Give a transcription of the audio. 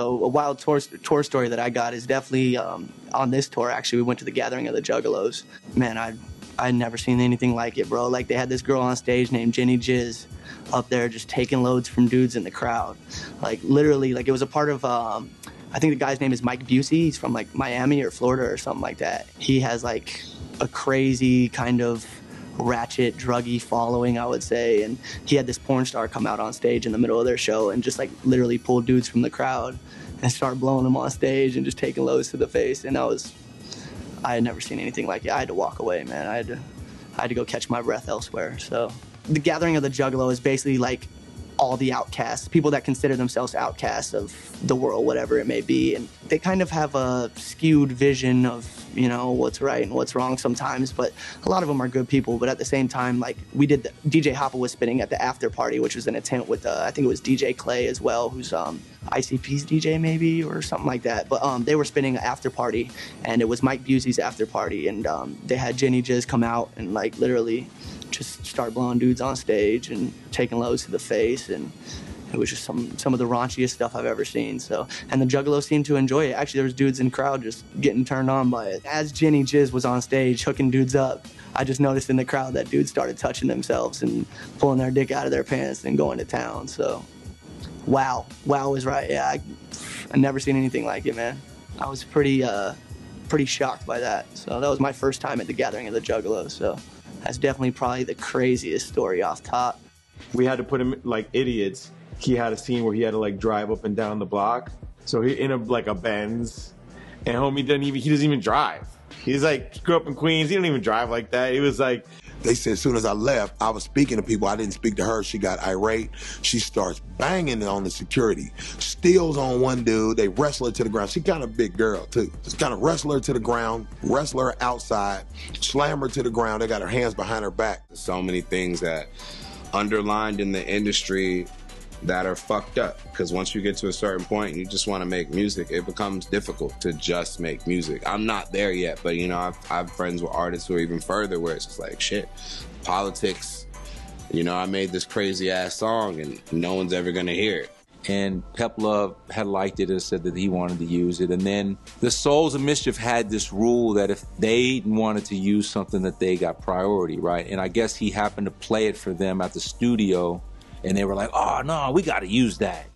So a wild tour story that I got is definitely on this tour. Actually, we went to the gathering of the Juggalos. Man, I'd never seen anything like it, bro. Like, they had this girl on stage named Jenny Jizz up there just taking loads from dudes in the crowd. Like, literally, like, it was a part of, I think the guy's name is Mike Busey. He's from, like, Miami or Florida or something like that. He has, like, a crazy kind of ratchet, druggy following, I would say. And he had this porn star come out on stage in the middle of their show and just, like, literally pull dudes from the crowd and start blowing them on stage and just taking loads to the face. And I had never seen anything like it. I had to walk away, man. I had to go catch my breath elsewhere. So the gathering of the Juggalo is basically like all the outcasts, people that consider themselves outcasts of the world, whatever it may be. And they kind of have a skewed vision of, you know, what's right and what's wrong sometimes, but a lot of them are good people. But at the same time, like, DJ Hoppa was spinning at the after party, which was in a tent with, I think it was DJ Clay as well, who's ICP's DJ maybe, or something like that. But they were spinning an after party, and it was Mike Busey's after party, and they had Jenny Jizz come out and, like, literally just start blowing dudes on stage and taking loads to the face, and it was just some of the raunchiest stuff I've ever seen. So, and the Juggalos seemed to enjoy it. Actually, there was dudes in the crowd just getting turned on by it. As Jenny Jizz was on stage hooking dudes up, I just noticed in the crowd that dudes started touching themselves and pulling their dick out of their pants and going to town. So, wow was right. Yeah, I never seen anything like it, man. I was pretty shocked by that. So that was my first time at the gathering of the Juggalos. So that's definitely probably the craziest story off top. We had to put him like idiots. He had a scene where he had to like drive up and down the block. So he in like a Benz, and homie he doesn't even drive. He's like, grew up in Queens, he didn't even drive like that. He was like, they said as soon as I left, I was speaking to people. I didn't speak to her. She got irate. She starts banging on the security. Steals on one dude. They wrestle her to the ground. She kind of a big girl, too. Just kind of wrestle her to the ground, wrestle her outside, slam her to the ground. They got her hands behind her back. So many things that underlined in the industry that are fucked up, because once you get to a certain point and you just want to make music, it becomes difficult to just make music. I'm not there yet, but you know, I have friends with artists who are even further, where it's just like, shit, politics, you know, I made this crazy ass song and no one's ever gonna hear it. And Pep had liked it and said that he wanted to use it. And then the Souls of Mischief had this rule that if they wanted to use something, that they got priority, right? And I guess he happened to play it for them at the studio, and they were like, oh no, we gotta use that.